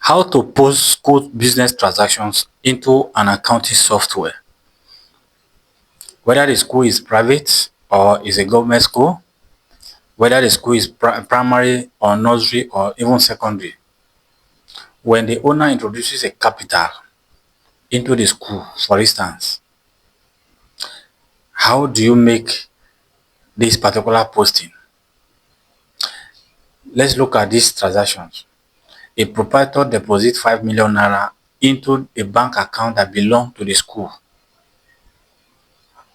How to post school business transactions into an accounting software. Whether the school is private or is a government school, whether the school is primary or nursery or even secondary, when the owner introduces a capital into the school, for instance, how do you make this particular posting? Let's look at these transactions. A proprietor deposits 5 million naira into a bank account that belongs to the school,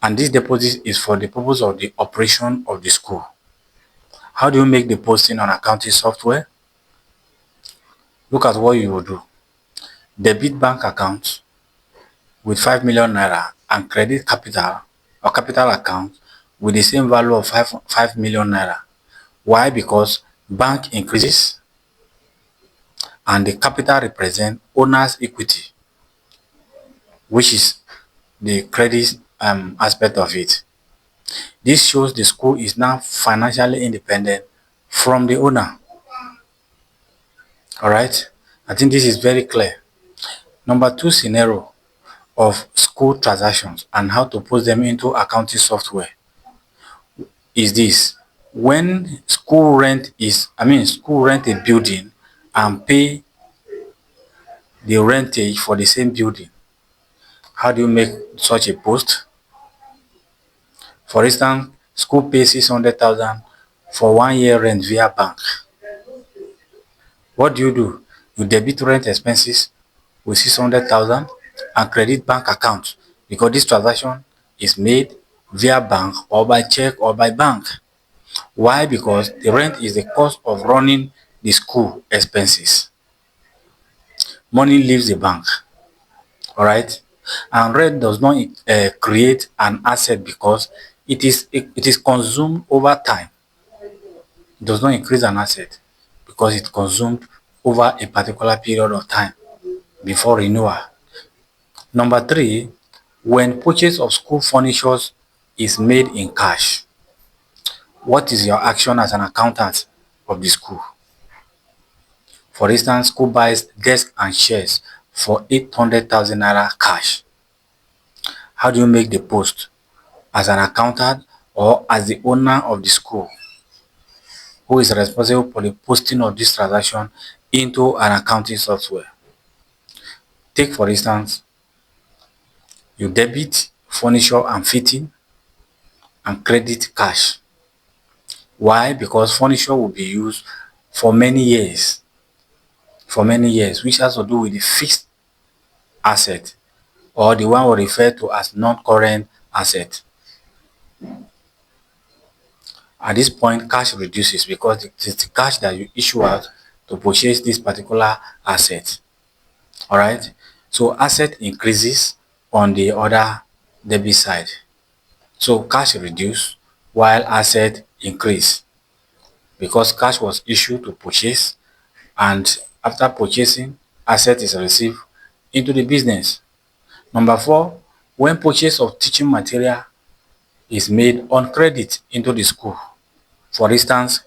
and this deposit is for the purpose of the operation of the school. How do you make the posting on accounting software? Look at what you will do. Debit bank account with 5 million naira and credit capital or capital account with the same value of 5 million naira. Why? Because bank increases and the capital represent owner's equity, which is the credit aspect of it. This shows the school is now financially independent from the owner. All right, I think this is very clear. Number two scenario of school transactions and how to put them into accounting software is this. When school rent a building and pay the rentage for the same building, how do you make such a post? For instance, school pays 600,000 for 1 year rent via bank. What do? You debit rent expenses with 600,000 and credit bank account, because this transaction is made via bank or by check or by bank. Why? Because the rent is the cost of running the school expenses. Money leaves the bank. All right, and rent does not create an asset because it is consumed over time. It does not increase an asset because it consumed over a particular period of time before renewal. Number three, when purchase of school furniture is made in cash, what is your action as an accountant of the school? For instance, school buys desk and chairs for 800,000 naira cash. How do you make the post as an accountant or as the owner of the school who is responsible for the posting of this transaction into an accounting software? Take for instance, you debit furniture and fitting and credit cash. Why? Because furniture will be used for many years, which has to do with the fixed asset or the one we refer to as non-current asset. At this point, cash reduces because it is the cash that you issue out to purchase this particular asset. All right. So asset increases on the other debit side. So cash reduce while asset increase because cash was issued to purchase, and after purchasing, asset is received into the business. Number four, when purchase of teaching material is made on credit into the school. For instance,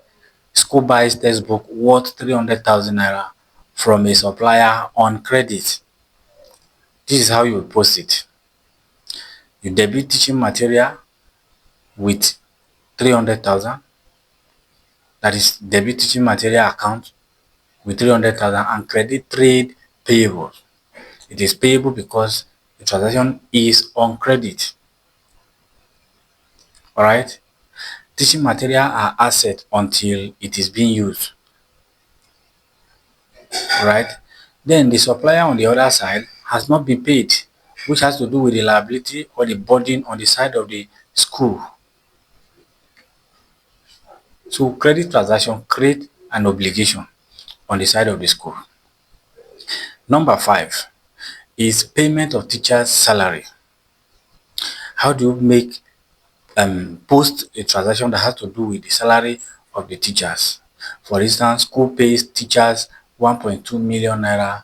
school buys textbook worth 300,000 naira from a supplier on credit. This is how you post it. You debit teaching material with 300,000, that is debit teaching material account with 300,000, and credit trade payable. It is payable because the transaction is on credit. All right. Teaching material are asset until it is being used. All right. Then the supplier on the other side has not been paid, which has to do with the liability or the burden on the side of the school. So credit transaction create an obligation on the side of the school. Number five is payment of teachers' salary. How do you make post a transaction that has to do with the salary of the teachers? For instance, school pays teachers 1.2 million naira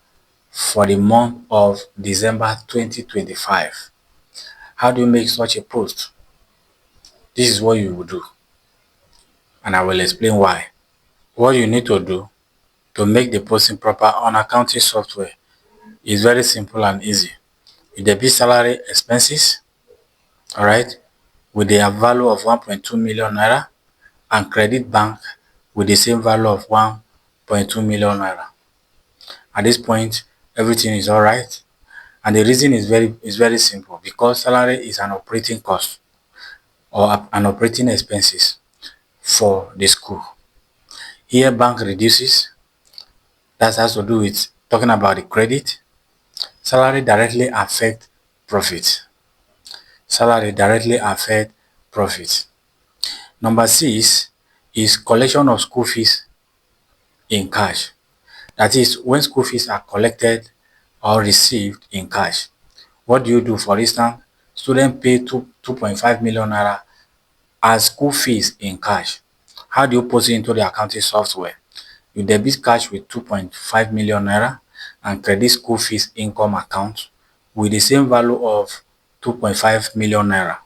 for the month of December 2025. How do you make such a post? This is what you will do, and I will explain why. What you need to do to make the posting proper on accounting software is very simple and easy. You debit salary expenses, all right, with the value of 1.2 million naira and credit bank with the same value of 1.2 million naira. At this point, everything is all right. And the reason is very simple because salary is an operating cost or an operating expenses for the school. Here, bank reduces. That has to do with talking about the credit. Salary directly affect profit. Salary directly affect profit. Number 6 is collection of school fees in cash. That is when school fees are collected or received in cash. What do you do? For instance, student pay 2.5 million naira as school fees in cash. How do you post it into the accounting software? You debit cash with 2.5 million naira and credit school fees income account with the same value of 2.5 million naira.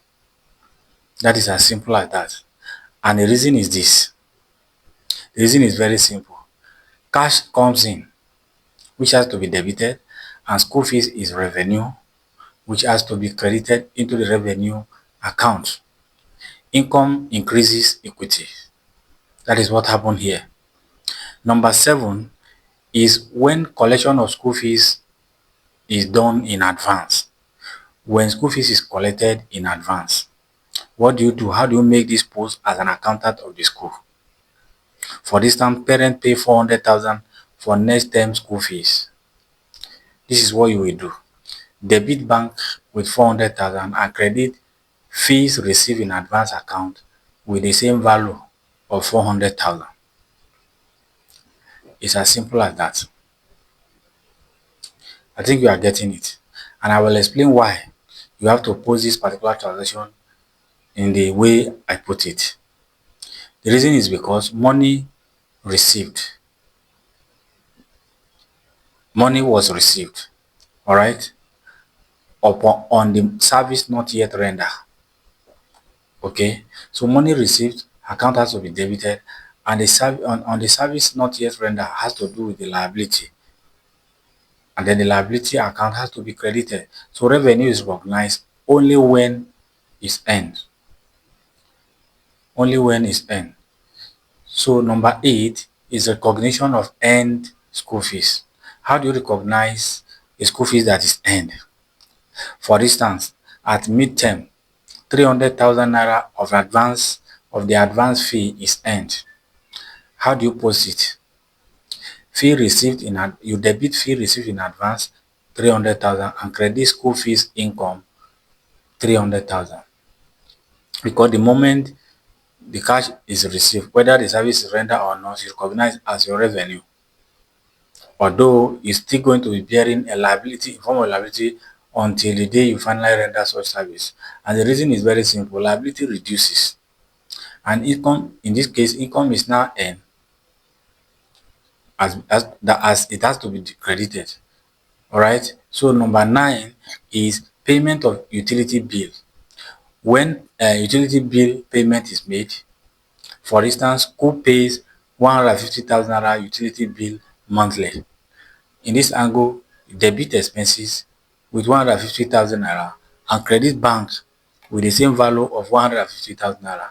That is as simple as that. And the reason is this. The reason is very simple. Cash comes in, which has to be debited, and school fees is revenue, which has to be credited into the revenue account. Income increases equity. That is what happened here. Number 7 is when collection of school fees is done in advance. When school fees is collected in advance, what do you do? How do you make this post as an accountant of the school? For instance, parent pay 400,000 for next term school fees. This is what you will do. Debit bank with 400,000 and credit fees received in advance account with the same value of 400,000. It's as simple as that. I think you are getting it. And I will explain why you have to post this particular transaction in the way I put it. The reason is because received. Money was received, all right, upon on the service not yet rendered. Okay, so money received, account has to be debited, and on the service not yet rendered has to do with the liability, and then the liability account has to be credited. So revenue is recognized only when it's earned. Only when it's earned. So number 8 is recognition of earned school fees. How do you recognize a school fees that is earned? For instance, at midterm, 300,000 naira of the advance fee is earned. How do you post it? You debit fee received in advance 300,000 and credit school fees income 300,000. Because the moment the cash is received, whether the service is rendered or not, is recognized as your revenue. Although it's still going to be bearing a liability, in form of liability, until the day you finally render such service. And the reason is very simple. Liability reduces. And income, in this case, income is now earned as it has to be credited. All right. So number 9 is payment of utility bill. When utility bill payment is made, for instance, school pays 150,000 naira utility bill monthly. In this angle, debit expenses with 150,000 naira and credit bank with the same value of 150,000 naira.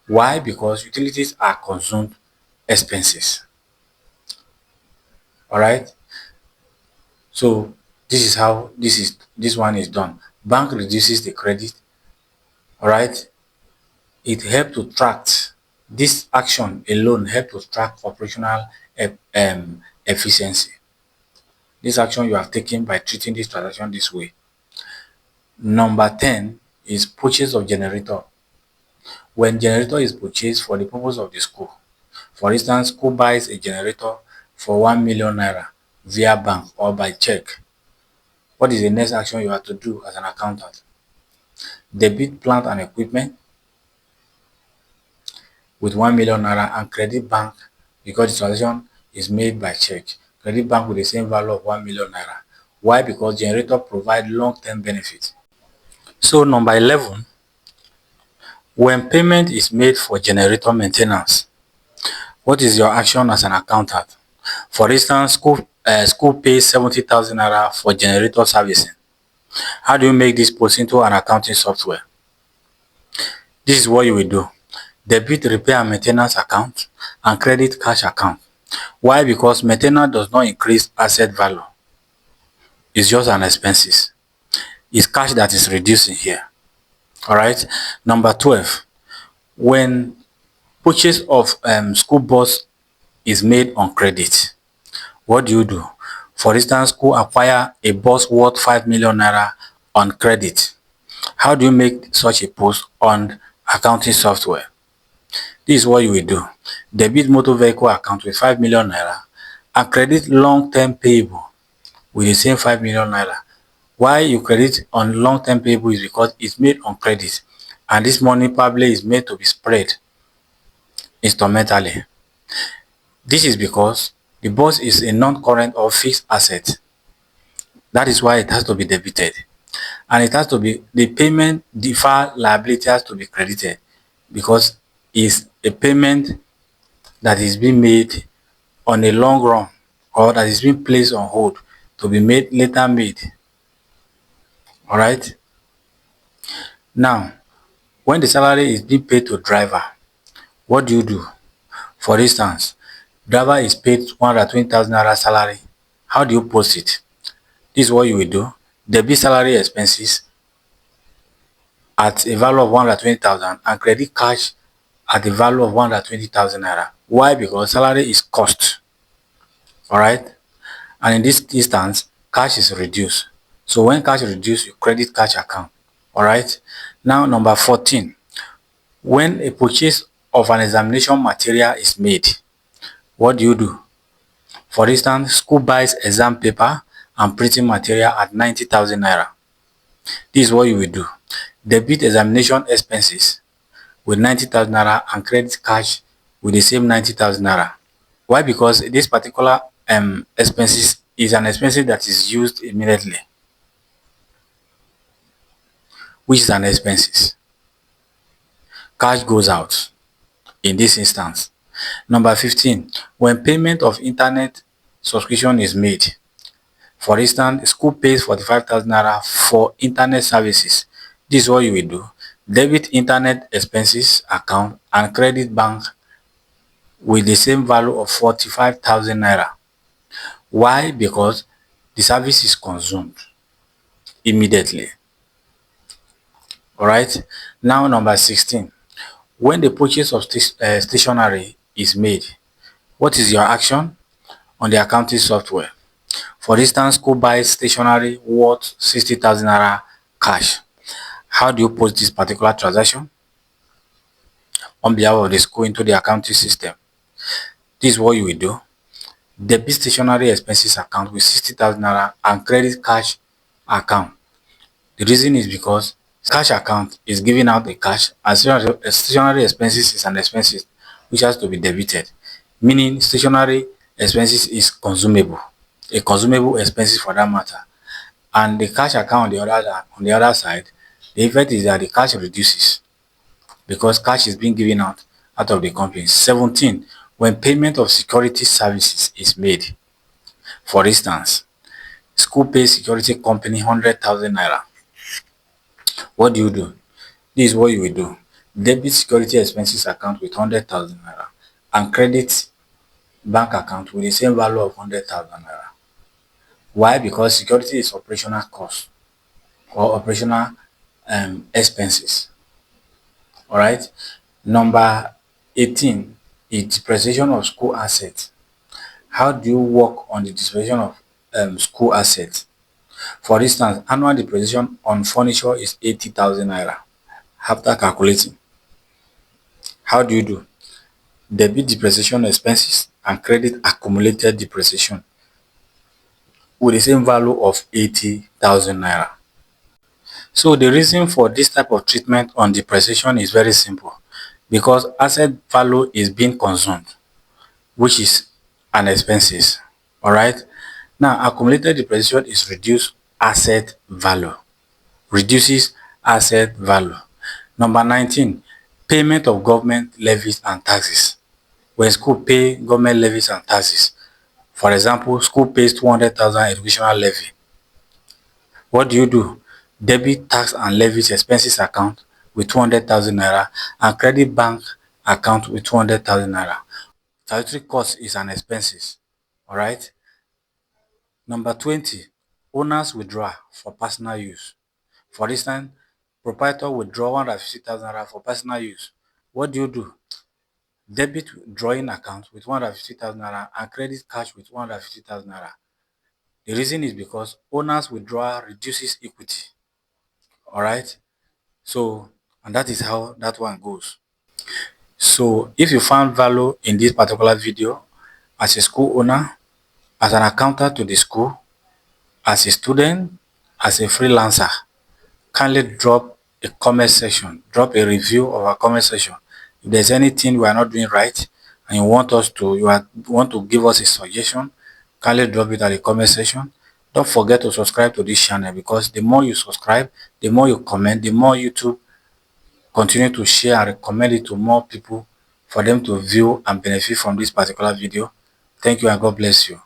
Why? Because utilities are consumed expenses. All right. So this is how this one is done. Bank reduces the credit. All right. It helps to track. This action alone helps to track operational efficiency. This action you have taken by treating this transaction this way. Number 10 is purchase of generator. When generator is purchased for the purpose of the school, for instance, school buys a generator for 1 million naira via bank or by check. What is the next action you have to do as an accountant? Debit plant and equipment with 1 million naira and credit bank because the transaction is made by check. Credit bank with the same value of 1 million naira. Why? Because generator provide long-term benefits. So number 11, when payment is made for generator maintenance, What is your action as an accountant? For instance, school pays 70,000 naira for generator servicing. How do you make this post into an accounting software? This is what you will do. Debit repair and maintenance account and credit cash account. Why? Because maintenance does not increase asset value. It's just an expenses. It's cash that is reducing here. Alright. Number 12. When purchase of school bus is made on credit, what do you do? For instance, school acquire a bus worth 5 million naira on credit. How do you make such a post on accounting software? This is what you will do. Debit motor vehicle account with 5 million naira and credit long-term payable with the same 5 million naira. Why you credit on long-term payable is because it's made on credit and this money probably is made to be spread instrumentally. This is because the bus is a non-current or fixed asset. That is why it has to be debited. And it has to be, the payment defer liability has to be credited because it's a payment that is being made on a long run or that is being placed on hold to be made later made. Alright. Now, when the salary is being paid to driver, what do you do? For instance, driver is paid 120,000 naira salary. How do you post it? This is what you will do. Debit salary expenses at a value of 120,000 and credit cash at the value of 120,000 naira. Why? Because salary is cost. Alright. And in this instance, cash is reduced. So when cash is reduced, you credit cash account. Alright. Now number 14. When a purchase of an examination material is made, what do you do? For instance, school buys exam paper and printing material at 90,000 naira. This is what you will do. Debit examination expenses with 90,000 naira and credit cash with the same 90,000 naira. Why? Because this particular expenses is an expense that is used immediately, which is an expenses. Cash goes out in this instance. Number 15. When payment of internet subscription is made, for instance, school pays 45,000 naira for internet services. This is what you will do. Debit internet expenses account and credit bank with the same value of 45,000 naira. Why? Because the service is consumed immediately. Alright. Now number 16. When the purchase of stationery is made, what is your action on the accounting software? For instance, school buys stationery worth 60,000 naira cash. How do you post this particular transaction on behalf of the school into the accounting system? This is what you will do. Debit stationery expenses account with 60,000 naira and credit cash account. The reason is because cash account is giving out the cash and stationery expenses is an expense which has to be debited, meaning stationery expenses is consumable, a consumable expenses for that matter. And the cash account on the other side, the effect is that the cash reduces because cash is being given out of the company. 17. When payment of security services is made, for instance, school pays security company 100,000 naira. What do you do? This is what you will do. Debit security expenses account with 100,000 naira and credit bank account with the same value of 100,000 naira. Why? Because security is operational cost or operational expenses. Alright. Number 18 is depreciation of school assets. How do you work on the depreciation of school assets? For instance, annual depreciation on furniture is 80,000 naira. After calculating, how do you do? Debit depreciation expenses and credit accumulated depreciation with the same value of 80,000 naira. So the reason for this type of treatment on depreciation is very simple, because asset value is being consumed, which is an expenses. All right. Now accumulated depreciation is reduced asset value, reduces asset value. Number 19, payment of government levies and taxes. when school pay government levies and taxes. For example, school pays 200,000 educational levy. What do? Debit tax and levies expenses account with 200,000 naira and credit bank account with 200,000 naira. Statutory cost is an expenses. Alright. Number 20, owners withdraw for personal use. For instance, proprietor withdraw 150,000 naira for personal use. What do? Debit drawing account with 150,000 naira and credit cash with 150,000 naira. The reason is because owners withdrawal reduces equity. Alright. So, and that is how that one goes. So, if you found value in this particular video as a school owner, as an accountant to the school, as a student, as a freelancer, kindly drop a comment section, drop a review of our comment section. If there's anything we are not doing right and you want to give us a suggestion, kindly drop it at the comment section. Don't forget to subscribe to this channel, because the more you subscribe, the more you comment, the more YouTube continue to share and recommend it to more people for them to view and benefit from this particular video. Thank you and God bless you.